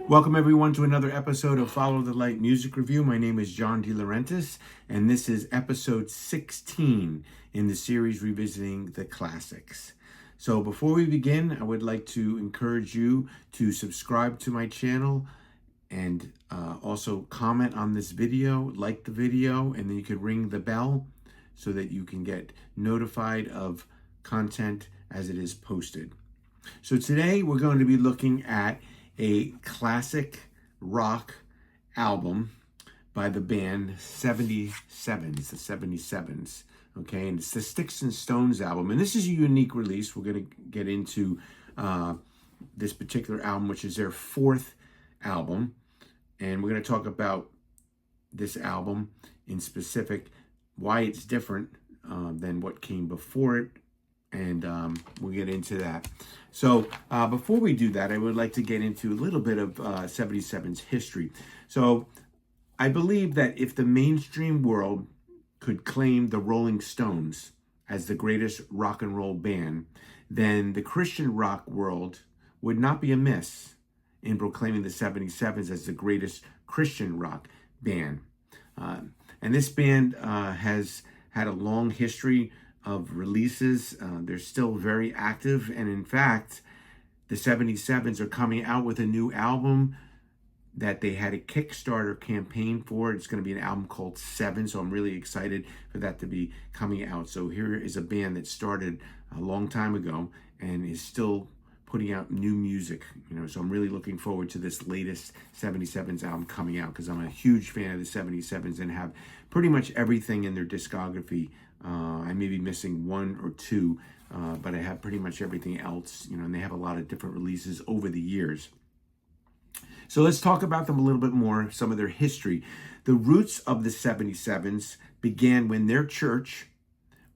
Welcome everyone to another episode of Follow the Light Music Review. My name is John DeLaurentis, and this is episode 16 in the series revisiting the classics. So before we begin, I would like to encourage you to subscribe to my channel and also comment on this video, like the video, and then you can ring the bell so that you can get notified of content as it is posted. So today we're going to be looking at a classic rock album by the band 77s, the 77s, okay? And it's the Sticks and Stones album. And this is a unique release. We're going to get into this particular album, which is their fourth album. And we're going to talk about this album in specific, why it's different than what came before it. And we'll get into that. So before we do that, I would like to get into a little bit of 77's history. So I believe that if the mainstream world could claim the Rolling Stones as the greatest rock and roll band, then the Christian rock world would not be amiss in proclaiming the 77s as the greatest Christian rock band. And this band has had a long history of releases. They're still very active, and in fact the 77s are coming out with a new album that they had a Kickstarter campaign for. It's going to be an album called Seven, so I'm really excited for that to be coming out. So here is a band that started a long time ago and is still putting out new music, so I'm really looking forward to this latest 77s album coming out, because I'm a huge fan of the 77s and have pretty much everything in their discography. I may be missing one or two, but I have pretty much everything else, and they have a lot of different releases over the years. So let's talk about them a little bit more, some of their history. The roots of the 77s began when their church,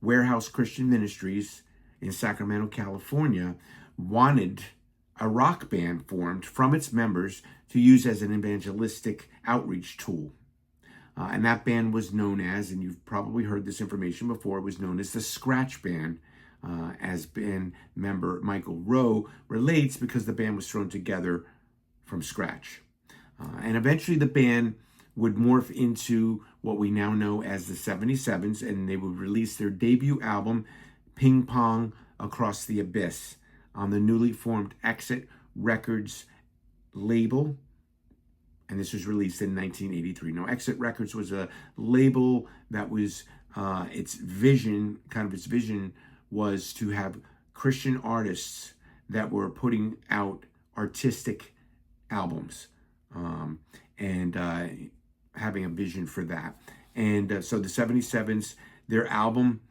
Warehouse Christian Ministries in Sacramento, California, wanted a rock band formed from its members to use as an evangelistic outreach tool. And that band was known as, and you've probably heard this information before, it was known as the Scratch Band, as band member Michael Rowe relates, because the band was thrown together from scratch. And eventually the band would morph into what we now know as the 77s, and they would release their debut album, Ping Pong Across the Abyss, on the newly formed Exit Records label. And this was released in 1983. Now, Exit Records was a label that was, its vision was to have Christian artists that were putting out artistic albums, and having a vision for that. And so the 77s, their album,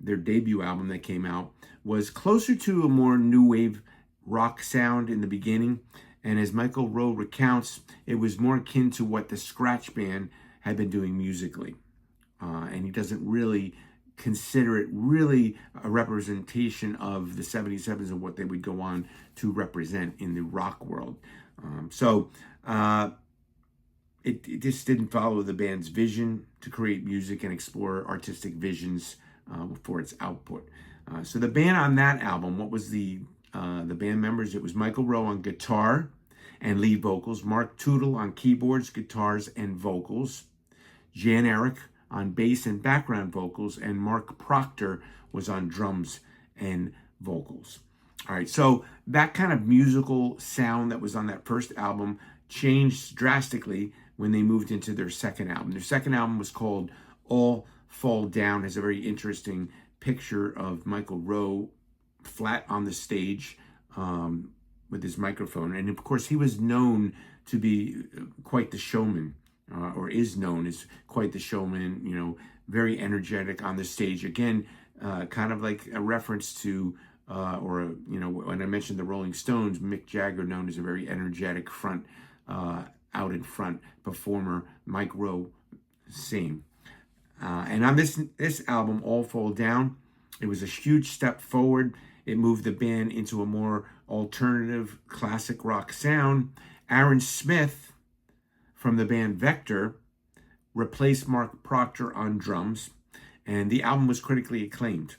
their debut album that came out, was closer to a more new wave rock sound in the beginning. And as Michael Rowe recounts, it was more akin to what the Scratch Band had been doing musically. And he doesn't really consider it really a representation of the 77s and what they would go on to represent in the rock world. It just didn't follow the band's vision to create music and explore artistic visions for its output. So the band on that album, what was the band members? It was Michael Rowe on guitar and lead vocals, Mark Tootle on keyboards, guitars, and vocals, Jan Eric on bass and background vocals, and Mark Proctor was on drums and vocals. All right, so that kind of musical sound that was on that first album changed drastically when they moved into their second album. Their second album was called All Fall Down. It has a very interesting picture of Michael Rowe flat on the stage with his microphone. And of course, he was known to be quite the showman, or is known as quite the showman, very energetic on the stage. Again, kind of like a reference to, when I mentioned the Rolling Stones, Mick Jagger, known as a very energetic out in front performer. Mike Rowe, same. And on this album, All Fall Down, it was a huge step forward. It moved the band into a more alternative classic rock sound. Aaron Smith from the band Vector replaced Mark Proctor on drums, and the album was critically acclaimed.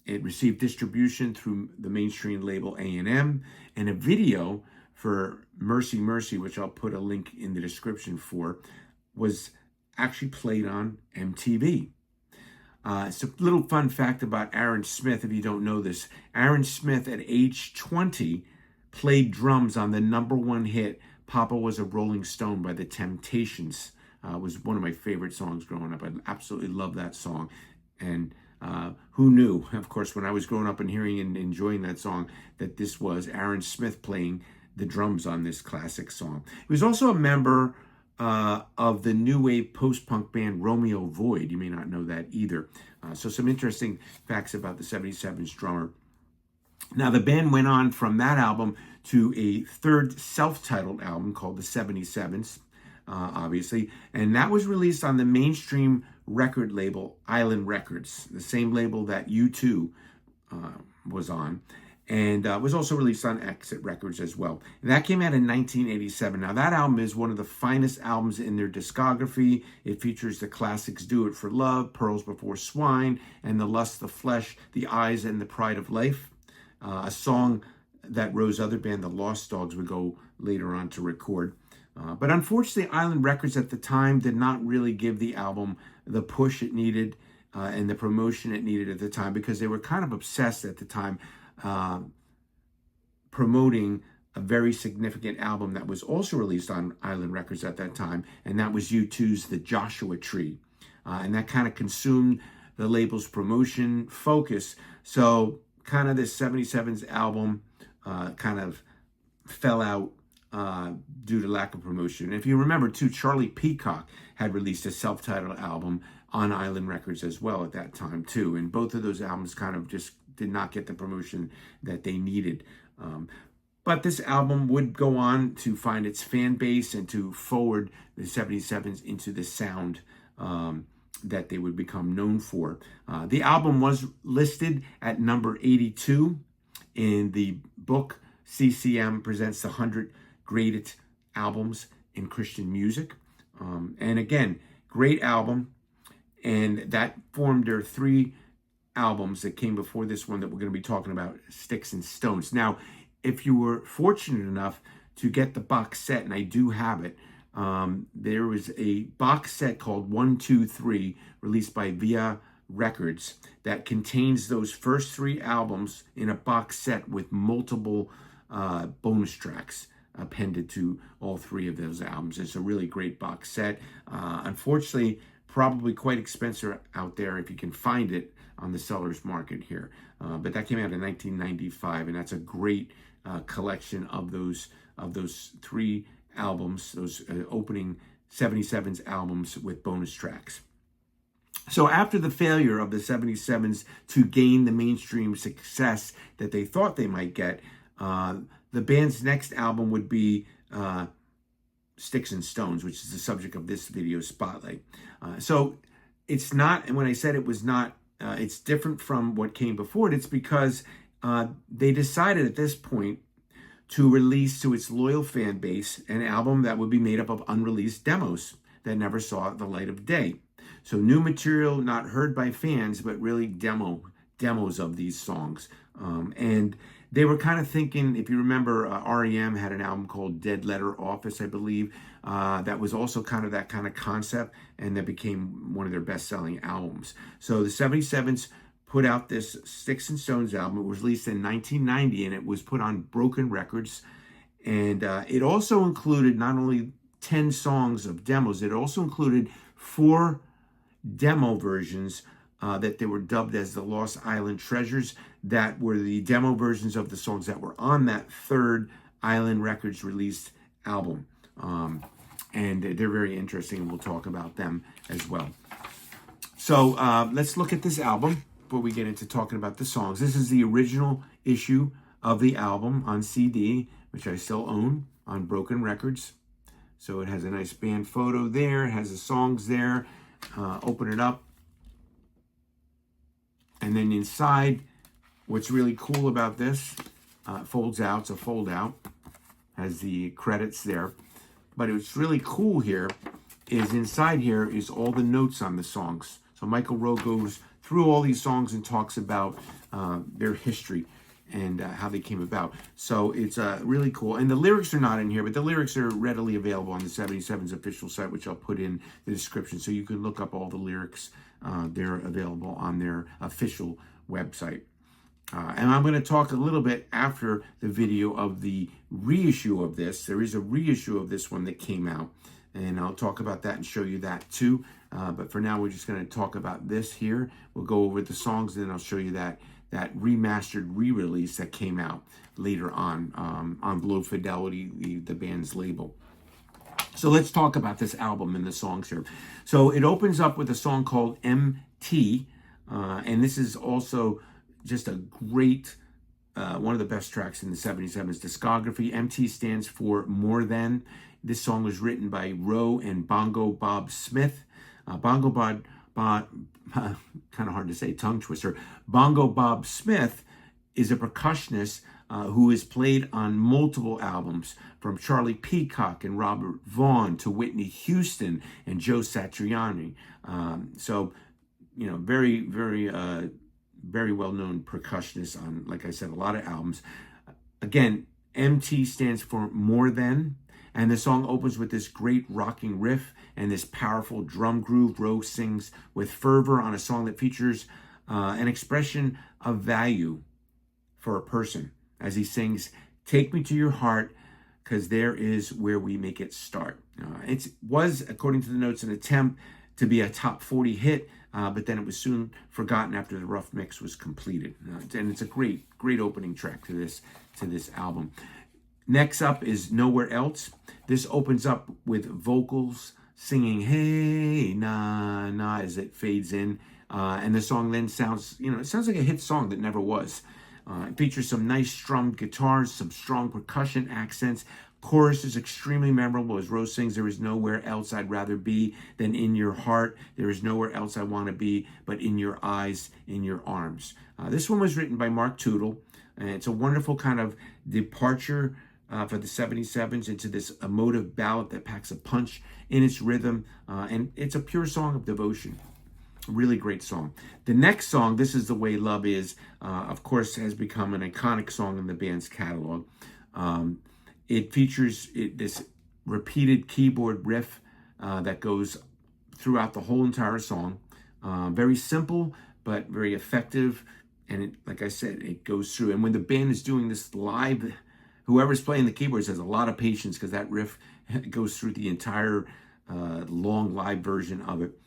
It received distribution through the mainstream label A&M, and a video for Mercy Mercy, which I'll put a link in the description for, was actually played on MTV. It's a little fun fact about Aaron Smith, if you don't know this. Aaron Smith, at age 20, played drums on the #1 hit, Papa Was a Rolling Stone by the Temptations. It was one of my favorite songs growing up. I absolutely love that song. And who knew, of course, when I was growing up and hearing and enjoying that song, that this was Aaron Smith playing the drums on this classic song. He was also a member of the new wave post-punk band Romeo Void. You may not know that either. So some interesting facts about the 77's drummer. Now, the band went on from that album to a third self-titled album called the 77's, obviously, and that was released on the mainstream record label Island Records, the same label that U2 was on, and was also released on Exit Records as well. And that came out in 1987. Now, that album is one of the finest albums in their discography. It features the classics Do It for Love, Pearls Before Swine, and The Lust of Flesh, The Eyes and the Pride of Life, a song that Rose's other band, the Lost Dogs, would go later on to record. But unfortunately, Island Records at the time did not really give the album the push it needed and the promotion it needed at the time, because they were kind of obsessed at the time promoting a very significant album that was also released on Island Records at that time, and that was U2's The Joshua Tree. And that kind of consumed the label's promotion focus. So kind of this 77's album kind of fell out due to lack of promotion. And if you remember too, Charlie Peacock had released a self-titled album on Island Records as well at that time too. And both of those albums kind of just did not get the promotion that they needed. But this album would go on to find its fan base and to forward the 77's into the sound that they would become known for. The album was listed at number 82 in the book CCM Presents the 100 Greatest Albums in Christian Music. And again, great album. And that formed their 3 albums that came before this one that we're going to be talking about, Sticks and Stones. Now, if you were fortunate enough to get the box set, and I do have it, there was a box set called 1, 2, 3, released by Via Records, that contains those first 3 albums in a box set with multiple bonus tracks appended to all 3 of those albums. It's a really great box set. Unfortunately, probably quite expensive out there if you can find it on the seller's market here. But that came out in 1995, and that's a great collection of those 3 albums, those opening 77's albums with bonus tracks. So after the failure of the 77's to gain the mainstream success that they thought they might get, the band's next album would be Sticks and Stones, which is the subject of this video spotlight. So it's not, and when I said it was not, it's different from what came before it. It's because they decided at this point to release to its loyal fan base an album that would be made up of unreleased demos that never saw the light of day. So new material not heard by fans, but really demos of these songs. And they were kind of thinking, if you remember, REM had an album called Dead Letter Office, I believe, that was also kind of that kind of concept, and that became one of their best-selling albums. So the 77's put out this Sticks and Stones album. It was released in 1990, and it was put on Broken Records. And it also included not only 10 songs of demos, it also included 4 demo versions that they were dubbed as the Lost Island Treasures, that were the demo versions of the songs that were on that third Island Records released album. And they're very interesting, and we'll talk about them as well. So let's look at this album before we get into talking about the songs. This is the original issue of the album on CD, which I still own on Broken Records. So it has a nice band photo there. It has the songs there. Open it up. And then inside, what's really cool about this, folds out. It's a fold out. Has the credits there. But what's really cool here is inside here is all the notes on the songs. So Michael Rowe goes through all these songs and talks about their history. and how they came about. So it's really cool. And the lyrics are not in here, but the lyrics are readily available on the 77's official site, which I'll put in the description. So you can look up all the lyrics. They're available on their official website. And I'm going to talk a little bit after the video of the reissue of this. There is a reissue of this one that came out, and I'll talk about that and show you that too. But for now, we're just going to talk about this here. We'll go over the songs, and then I'll show you that remastered re-release that came out later on Low Fidelity, the band's label. So let's talk about this album and the songs here. So it opens up with a song called MT, and this is also just a great, one of the best tracks in the 77's discography. MT stands for More Than. This song was written by Roe and Bongo Bob Smith. Bongo Bob, kind of hard to say, tongue twister. Bongo Bob Smith is a percussionist who has played on multiple albums, from Charlie Peacock and Robert Vaughn to Whitney Houston and Joe Satriani. So, you know, very, very, very well-known percussionist on, like I said, a lot of albums. Again, MT stands for More Than, and the song opens with this great rocking riff and this powerful drum groove. Roe sings with fervor on a song that features an expression of value for a person as he sings, "Take me to your heart, because there is where we make it start." It was, according to the notes, an attempt to be a top 40 hit, but then it was soon forgotten after the rough mix was completed. And it's a great, great opening track to this album. Next up is Nowhere Else. This opens up with vocals singing "Hey Na Na" as it fades in, and the song then sounds, it sounds like a hit song that never was. It features some nice strummed guitars, some strong percussion accents. Chorus is extremely memorable as Rose sings, "There is nowhere else I'd rather be than in your heart. There is nowhere else I want to be but in your eyes, in your arms." This one was written by Mark Tootle, and it's a wonderful kind of departure for the 77's into this emotive ballad that packs a punch in its rhythm, and it's a pure song of devotion. Really great song. The next song, "This Is the Way Love Is," of course, has become an iconic song in the band's catalog. It features this repeated keyboard riff that goes throughout the whole entire song. Very simple, but very effective. And like I said, it goes through. And when the band is doing this live, whoever's playing the keyboards has a lot of patience, because that riff goes through the entire long live version of it.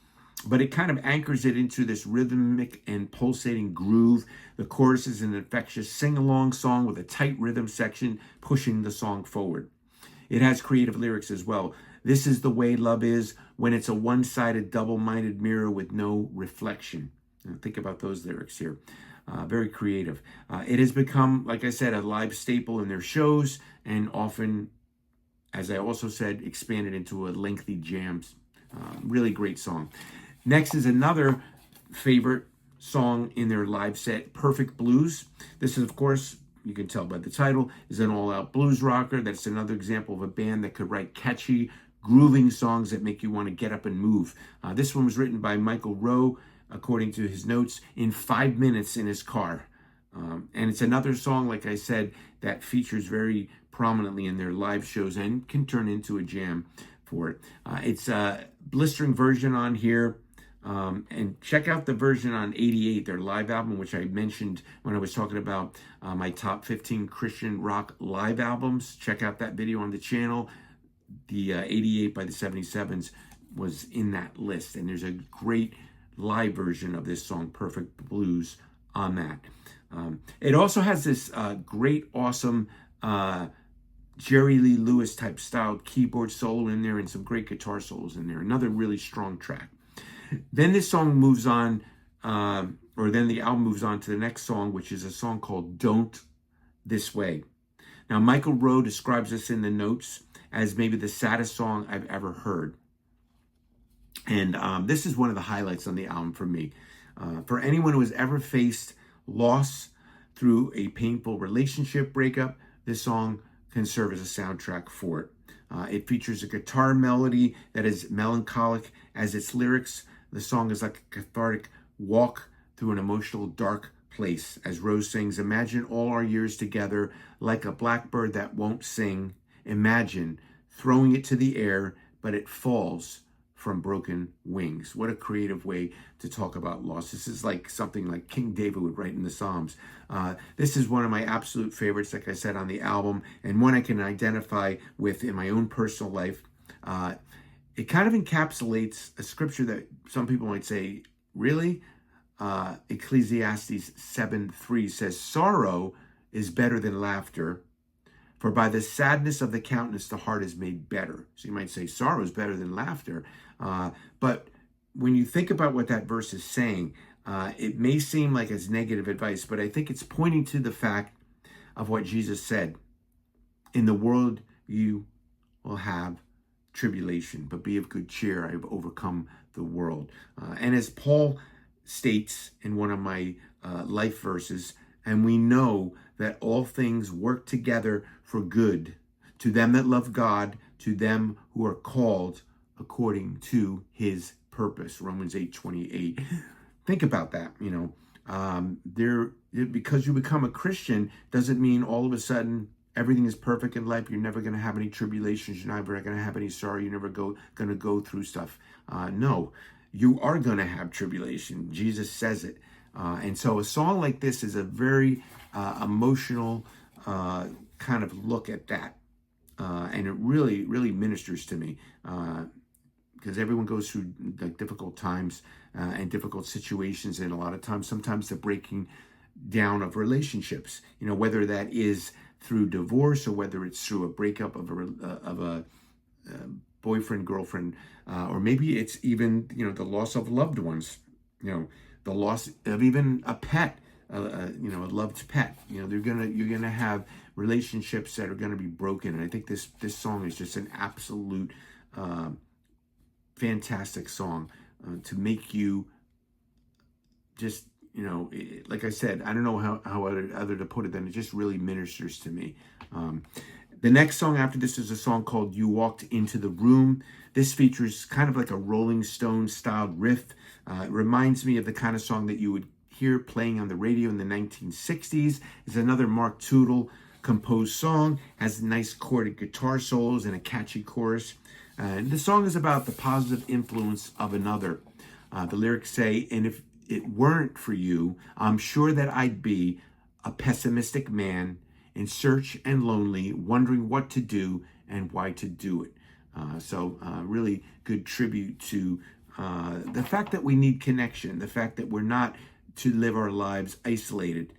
But it kind of anchors it into this rhythmic and pulsating groove. The chorus is an infectious sing-along song with a tight rhythm section pushing the song forward. It has creative lyrics as well. "This is the way love is when it's a one-sided, double-minded mirror with no reflection." Now, think about those lyrics here. Very creative. It has become, like I said, a live staple in their shows, and often, as I also said, expanded into a lengthy jams. Really great song. Next is another favorite song in their live set, "Perfect Blues." This is, of course, you can tell by the title, is an all-out blues rocker. That's another example of a band that could write catchy, grooving songs that make you want to get up and move. This one was written by Michael Rowe, according to his notes, in 5 minutes in his car. And it's another song, like I said, that features very prominently in their live shows and can turn into a jam for it. It's a blistering version on here. And check out the version on 88, their live album, which I mentioned when I was talking about my top 15 Christian rock live albums. Check out that video on the channel. The 88 by the 77's was in that list. And there's a great live version of this song, "Perfect Blues," on that. It also has this great, awesome Jerry Lee Lewis type styled keyboard solo in there and some great guitar solos in there. Another really strong track. Then this song moves on, then the album moves on to the next song, which is a song called "Don't This Way." Now, Michael Rowe describes this in the notes as maybe the saddest song I've ever heard. And this is one of the highlights on the album for me. For anyone who has ever faced loss through a painful relationship breakup, this song can serve as a soundtrack for it. It features a guitar melody that is melancholic as its lyrics. The song is like a cathartic walk through an emotional, dark place. As Rose sings, imagine all our years together like a blackbird that won't sing. Imagine throwing it to the air, but it falls from broken wings. What a creative way to talk about loss. This is like something like King David would write in the Psalms. This is one of my absolute favorites, like I said, on the album, and one I can identify with in my own personal life. It kind of encapsulates a scripture that some people might say, really? Ecclesiastes 7:3 says, sorrow is better than laughter, for by the sadness of the countenance, the heart is made better. So you might say sorrow is better than laughter. But when you think about what that verse is saying, it may seem like it's negative advice, but I think it's pointing to the fact of what Jesus said. In the world you will have tribulation, but be of good cheer. I have overcome the world. And as Paul states in one of my life verses, and we know that all things work together for good to them that love God, to them who are called according to his purpose. Romans 8:28. Think about that. Because you become a Christian doesn't mean all of a sudden everything is perfect in life. You're never going to have any tribulations. You're never going to have any sorrow. You're never going to go through stuff. No, you are going to have tribulation. Jesus says it. And so a song like this is a very emotional kind of look at that. And it really, really ministers to me because everyone goes through like difficult times and difficult situations. And a lot of times, sometimes the breaking down of relationships, whether that is through divorce or whether it's through a breakup of a boyfriend, girlfriend, or maybe it's even, the loss of loved ones, the loss of even a pet, a loved pet. You're gonna have relationships that are gonna be broken. And I think this song is just an absolute fantastic song to make you just, like I said, I don't know how other to put it than it just really ministers to me. The next song after this is a song called You Walked Into the Room. This features kind of like a Rolling Stone styled riff. It reminds me of the kind of song that you would hear playing on the radio in the 1960s. It's another Mark Tootle composed song, has nice chorded guitar solos and a catchy chorus. And the song is about the positive influence of another. The lyrics say, and if it weren't for you, I'm sure that I'd be a pessimistic man in search and lonely, wondering what to do and why to do it. So really good tribute to the fact that we need connection, the fact that we're not to live our lives isolated,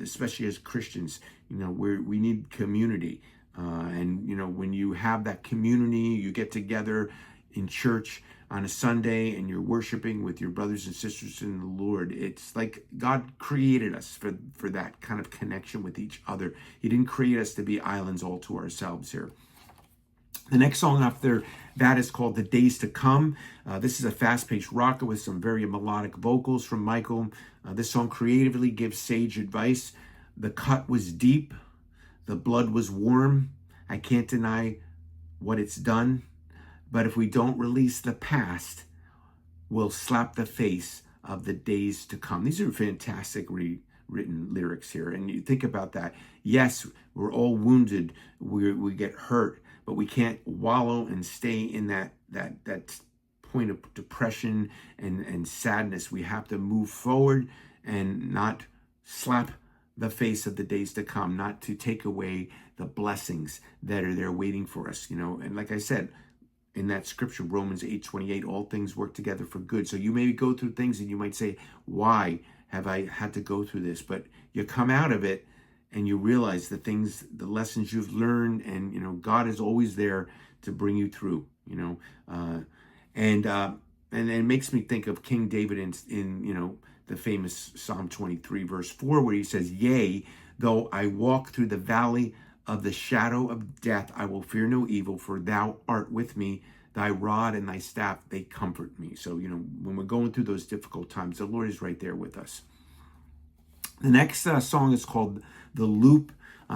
especially as Christians, we need community. And when you have that community, you get together in church on a Sunday and you're worshiping with your brothers and sisters in the Lord. It's like God created us for that kind of connection with each other. He didn't create us to be islands all to ourselves here. The next song after that is called The Days to Come. This is a fast-paced rocker with some very melodic vocals from Michael. This song creatively gives sage advice. The cut was deep. The blood was warm. I can't deny what it's done. But if we don't release the past, we'll slap the face of the days to come. These are fantastic written lyrics here. And you think about that. Yes, we're all wounded. We get hurt. But we can't wallow and stay in that point of depression and sadness. We have to move forward and not slap the face of the days to come, not to take away the blessings that are there waiting for us. And like I said, in that scripture, Romans 8:28, all things work together for good. So you may go through things and you might say, why have I had to go through this? But you come out of it and you realize the lessons you've learned, and God is always there to bring you through. And it makes me think of King David in the famous Psalm 23 verse 4, where he says, "Yea, though I walk through the valley of the shadow of death, I will fear no evil, for thou art with me. Thy rod and thy staff, they comfort me." So when we're going through those difficult times, the Lord is right there with us. The next song is called The Loop.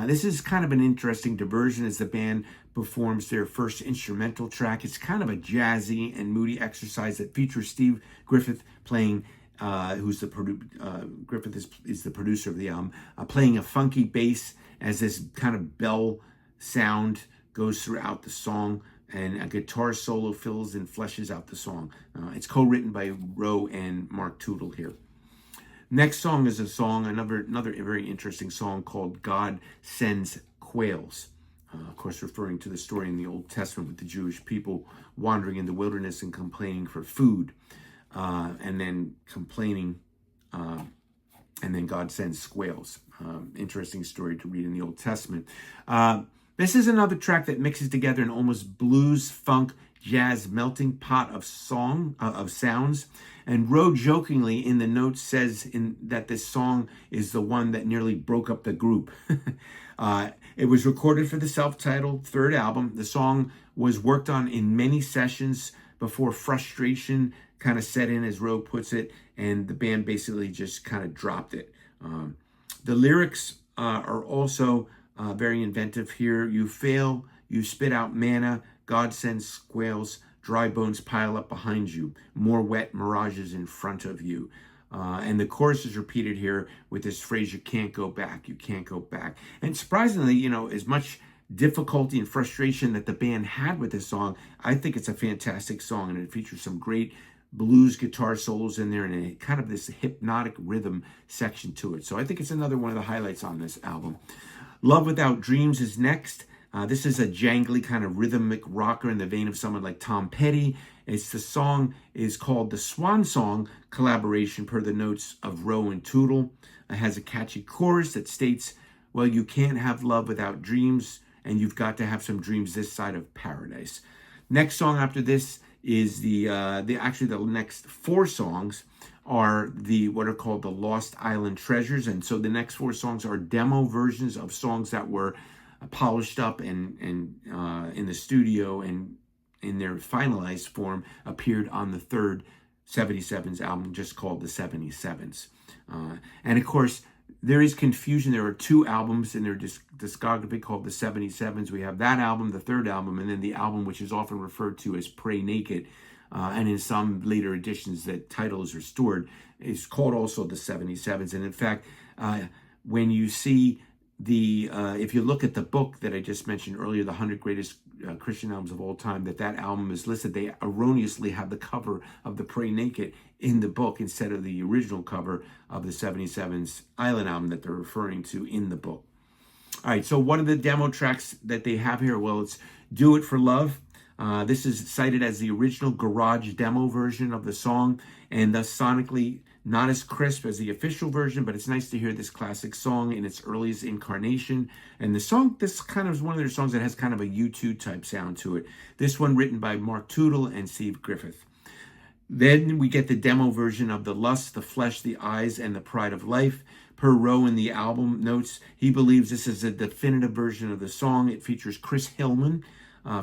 This is kind of an interesting diversion as the band performs their first instrumental track. It's kind of a jazzy and moody exercise that features Steve Griffith playing who's the Griffith is the producer of the album, playing a funky bass as this kind of bell sound goes throughout the song, and a guitar solo fills and fleshes out the song. It's co-written by Rowe and Mark Tootle here. Next song is another very interesting song called God Sends Quails. Of course, referring to the story in the Old Testament with the Jewish people wandering in the wilderness and complaining for food, and then complaining, and then God sends quails. Interesting story to read in the Old Testament. This is another track that mixes together an almost blues, funk, jazz melting pot of sounds. And Rowe jokingly in the notes says that this song is the one that nearly broke up the group. It was recorded for the self-titled third album. The song was worked on in many sessions before frustration kind of set in, as Rowe puts it, and the band basically just kind of dropped it. The lyrics are also very inventive here. You fail, you spit out manna, God sends quails, dry bones pile up behind you, more wet mirages in front of you. And the chorus is repeated here with this phrase, you can't go back, you can't go back. And surprisingly, as much difficulty and frustration that the band had with this song, I think it's a fantastic song, and it features some great blues guitar solos in there and kind of this hypnotic rhythm section to it. So I think it's another one of the highlights on this album. Love Without Dreams is next. This is a jangly kind of rhythmic rocker in the vein of someone like Tom Petty. The song is called the Swan Song collaboration per the notes of Rowe and Tootle. It has a catchy chorus that states, well, you can't have love without dreams, and you've got to have some dreams this side of paradise. Next song after this is the next four songs are what are called the Lost Island Treasures. And so the next four songs are demo versions of songs that were polished up and in the studio and in their finalized form appeared on the third 77s album, just called the 77s. And of course, there is confusion. There are two albums in their discography called the 77s. We have that album, the third album, and then the album which is often referred to as Pray Naked, and in some later editions that title is restored, is called also the 77s. And in fact, when you see if you look at the book that I just mentioned earlier, the 100 Greatest Christian Albums of All Time, that album is listed, they erroneously have the cover of the Pray Naked in the book instead of the original cover of the 77's Island album that they're referring to in the book. All right, so what are the demo tracks that they have here? Well, it's Do It For Love. This is cited as the original garage demo version of the song, and thus sonically not as crisp as the official version, but it's nice to hear this classic song in its earliest incarnation. And the song, this kind of is one of their songs that has kind of a U2 type sound to it. This one written by Mark Tootle and Steve Griffith. Then we get the demo version of The Lust, the Flesh, the Eyes, and the Pride of Life. Per Rowe in the album notes, he believes this is a definitive version of the song. It features Chris Hillman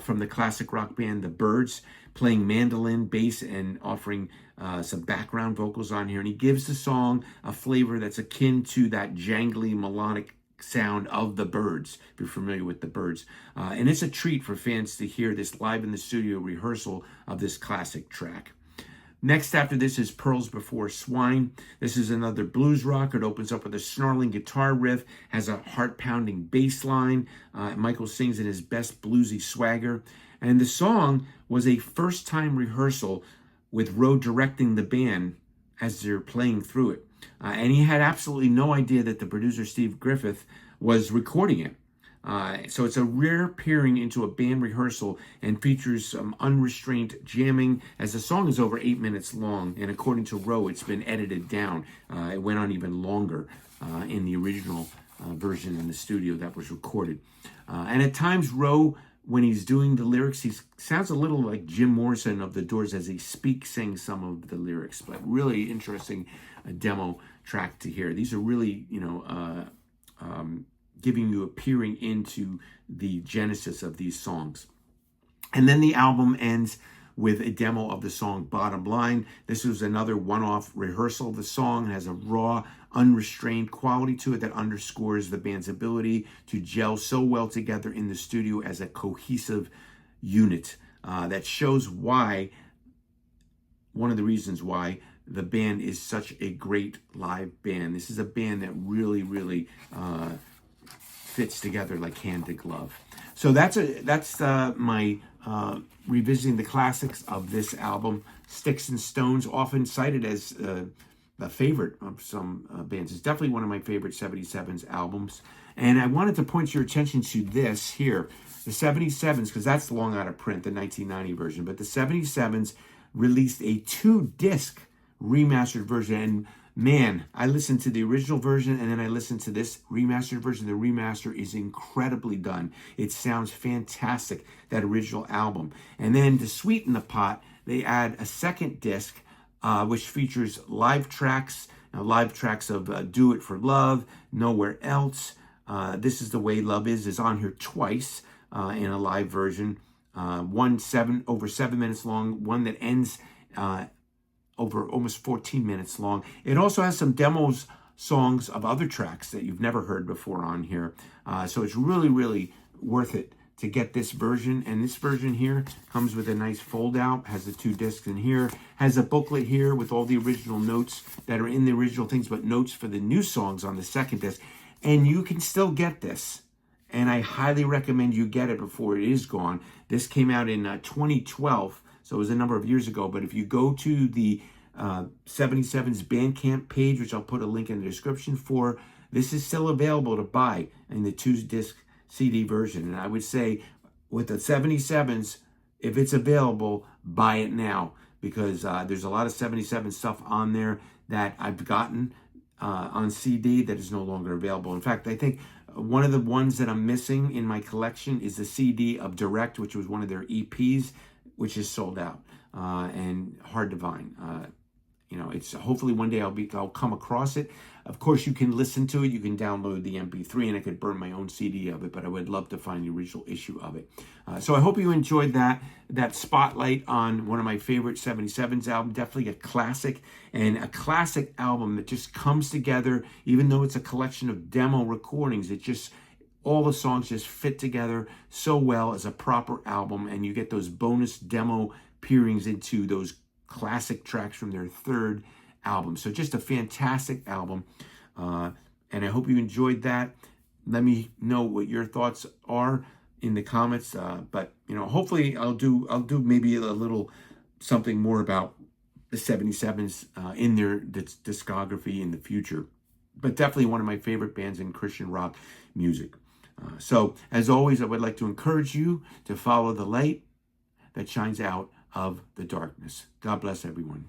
from the classic rock band The Byrds, playing mandolin, bass, and offering some background vocals on here. And he gives the song a flavor that's akin to that jangly melodic sound of The Byrds, if you're familiar with The Byrds. And it's a treat for fans to hear this live in the studio rehearsal of this classic track. Next after this is Pearls Before Swine. This is another blues rock. It opens up with a snarling guitar riff, has a heart-pounding bass line. Michael sings in his best bluesy swagger. And the song was a first-time rehearsal with Rowe directing the band as they're playing through it. And he had absolutely no idea that the producer, Steve Griffith, was recording it. So it's a rare peering into a band rehearsal and features some unrestrained jamming, as the song is over 8 minutes long. And according to Rowe, it's been edited down. It went on even longer in the original version in the studio that was recorded. And at times, Rowe, when he's doing the lyrics, he sounds a little like Jim Morrison of The Doors as he sings some of the lyrics. But really interesting demo track to hear. These are really, giving you a peering into the genesis of these songs. And then the album ends with a demo of the song Bottom Line. This was another one-off rehearsal of the song. It has a raw, unrestrained quality to it that underscores the band's ability to gel so well together in the studio as a cohesive unit. That shows why, one of the reasons why the band is such a great live band. This is a band that really, really fits together like hand to glove. So that's my revisiting the classics of this album. Sticks and Stones, often cited as a favorite of some bands. It's definitely one of my favorite 77s albums. And I wanted to point your attention to this here, the 77s, because that's long out of print, the 1990 version. But the 77s released a 2-disc remastered version. And man, I listened to the original version and then I listened to this remastered version. The remaster is incredibly done. It sounds fantastic, that original album. And then to sweeten the pot, they add a second disc, which features live tracks of Do It for Love, Nowhere Else. This Is the Way Love is on here twice in a live version. One over 7 minutes long, one that ends over almost 14 minutes long. It also has some demos songs of other tracks that you've never heard before on here. So it's really, really worth it to get this version. And this version here comes with a nice fold out, has the 2 discs in here, has a booklet here with all the original notes that are in the original things, but notes for the new songs on the second disc. And you can still get this. And I highly recommend you get it before it is gone. This came out in 2012, so it was a number of years ago. But if you go to the 77's Bandcamp page, which I'll put a link in the description for, this is still available to buy in the 2-disc CD version. And I would say with the 77s, if it's available, buy it now, because there's a lot of 77 stuff on there that I've gotten on CD that is no longer available. In fact, I think one of the ones that I'm missing in my collection is the CD of Direct, which was one of their EPs, which is sold out and hard to find. It's hopefully one day I'll come across it. Of course, you can listen to it. You can download the MP3, and I could burn my own CD of it, but I would love to find the original issue of it. So I hope you enjoyed that spotlight on one of my favorite 77s album. Definitely a classic, and a classic album that just comes together. Even though it's a collection of demo recordings, all the songs just fit together so well as a proper album, and you get those bonus demo peerings into those classic tracks from their third album. So just a fantastic album, and I hope you enjoyed that. Let me know what your thoughts are in the comments. But hopefully I'll do maybe a little something more about the 77s in their discography in the future. But definitely one of my favorite bands in Christian rock music. So as always, I would like to encourage you to follow the light that shines out of the darkness. God bless everyone.